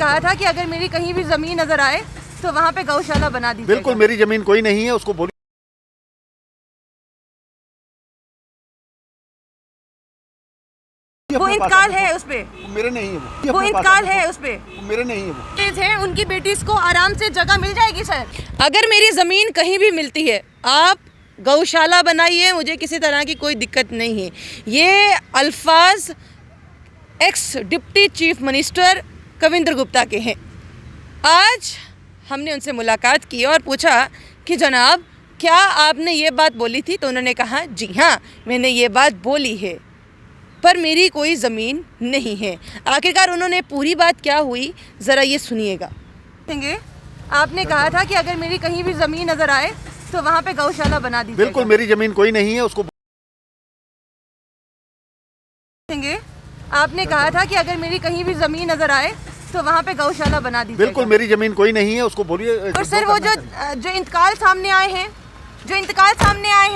कहा था कि अगर मेरी कहीं भी ज़मीन नज़र आए तो वहाँ पे गौशाला बना दी। बिल्कुल, मेरी ज़मीन कोई नहीं है, उसको बोलिए। वो इंतकाल है उस पे, मेरे नहीं है वो इंतकाल है उस पे, मेरे नहीं है वो। है उनकी बेटी को आराम से जगह मिल जाएगी सर। अगर मेरी ज़मीन कहीं भी मिलती है, आप गौशाला बनाइए, मुझे किसी तरह की कोई दिक्कत नहीं है। ये अल्फाज ex deputy chief minister Kavinder Gupta के हैं। आज हमने उनसे मुलाकात की और पूछा कि जनाब क्या आपने ये बात बोली थी, तो उन्होंने कहा जी हाँ मैंने ये बात बोली है, पर मेरी कोई ज़मीन नहीं है। आखिरकार उन्होंने पूरी बात क्या हुई ज़रा ये सुनिएगा। आपने कहा था कि अगर मेरी कहीं भी ज़मीन नज़र आए तो वहाँ पे गौशाला बना दी। बिल्कुल, मेरी ज़मीन कोई नहीं है, उसको आपने कहा था कि अगर मेरी कहीं भी ज़मीन नज़र आए तो वहाँ पे गौशाला बना दी। बिल्कुल, मेरी ज़मीन कोई नहीं है, उसको बोलिए। और सर वो जो इंतकाल सामने आए हैं, जो इंतकाल सामने आए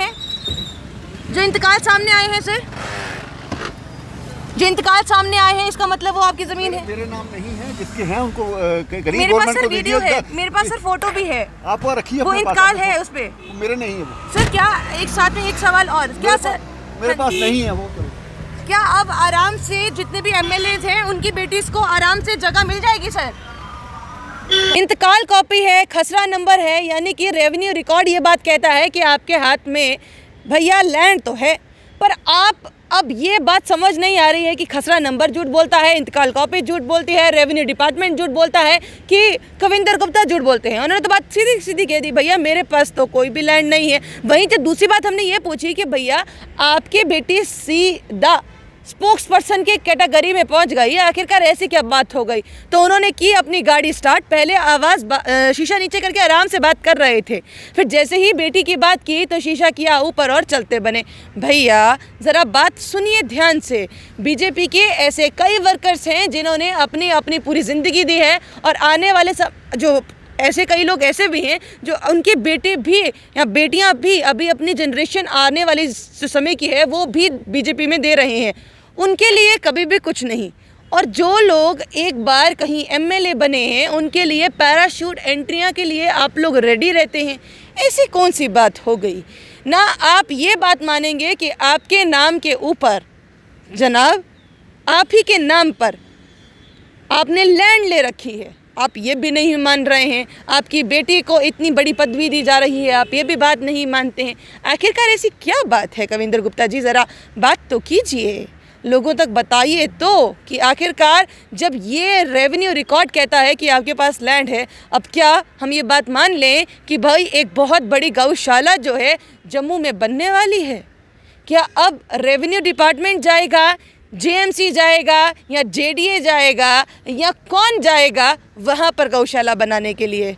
हैं सर, जो इंतकाल सामने आए हैं, इसका मतलब वो आपकी ज़मीन है। मेरे नाम नहीं है, जिसके हैं उनको मेरे पास सर वीडियो है, मेरे पास सर फोटो भी है। आप वो रखिए, वो इंतकाल है उस पे। मेरे नहीं है वो। सर क्या एक साथ में एक सवाल और, क्या सर मेरे पास नहीं है वो। क्या अब आराम से जितने भी एमएलए हैं उनकी बेटी को आराम से जगह मिल जाएगी सर? इंतकाल कॉपी है, खसरा नंबर है, यानी कि रेवेन्यू रिकॉर्ड ये बात कहता है कि आपके हाथ में भैया लैंड तो है, पर आप अब ये बात समझ नहीं आ रही है कि खसरा नंबर झूठ बोलता है, इंतकाल कॉपी झूठ बोलती है, रेवेन्यू डिपार्टमेंट झूठ बोलता है कि कविंद्र गुप्ता झूठ बोलते हैं। उन्होंने तो बात सीधी सीधी कह दी, भैया मेरे पास तो कोई भी लैंड नहीं है। वहीं जब दूसरी बात हमने ये पूछी कि भैया आपकी बेटी सीधा स्पोक्स पर्सन की कैटेगरी में पहुंच गई, आखिरकार ऐसी क्या बात हो गई, तो उन्होंने की अपनी गाड़ी स्टार्ट। पहले आवाज़ शीशा नीचे करके आराम से बात कर रहे थे, फिर जैसे ही बेटी की बात की तो शीशा किया ऊपर और चलते बने। भैया ज़रा बात सुनिए ध्यान से। बीजेपी के ऐसे कई वर्कर्स हैं जिन्होंने अपनी अपनी पूरी ज़िंदगी दी है, और आने वाले सब जो ऐसे कई लोग ऐसे भी हैं जो उनके बेटे भी या बेटियां भी अभी अपनी जनरेशन आने वाली जो समय की है वो भी बीजेपी में दे रहे हैं, उनके लिए कभी भी कुछ नहीं। और जो लोग एक बार कहीं एमएलए बने हैं उनके लिए पैराशूट एंट्रियां के लिए आप लोग रेडी रहते हैं। ऐसी कौन सी बात हो गई? ना आप ये बात मानेंगे कि आपके नाम के ऊपर जनाब आप ही के नाम पर आपने लैंड ले रखी है, आप ये भी नहीं मान रहे हैं। आपकी बेटी को इतनी बड़ी पदवी दी जा रही है, आप ये भी बात नहीं मानते हैं। आखिरकार ऐसी क्या बात है कविंद्र गुप्ता जी? ज़रा बात तो कीजिए, लोगों तक बताइए तो कि आखिरकार जब ये रेवेन्यू रिकॉर्ड कहता है कि आपके पास लैंड है, अब क्या हम ये बात मान लें कि भाई एक बहुत बड़ी गौशाला जो है जम्मू में बनने वाली है? क्या अब रेवेन्यू डिपार्टमेंट जाएगा, जेएमसी जाएगा या जेडीए जाएगा या कौन जाएगा वहाँ पर गौशाला बनाने के लिए?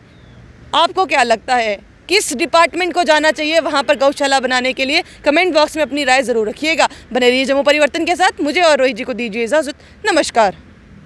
आपको क्या लगता है किस डिपार्टमेंट को जाना चाहिए वहाँ पर गौशाला बनाने के लिए? कमेंट बॉक्स में अपनी राय ज़रूर रखिएगा। बने रहिए जम्मू परिवर्तन के साथ। मुझे और रोहित जी को दीजिए इजाज़त। नमस्कार।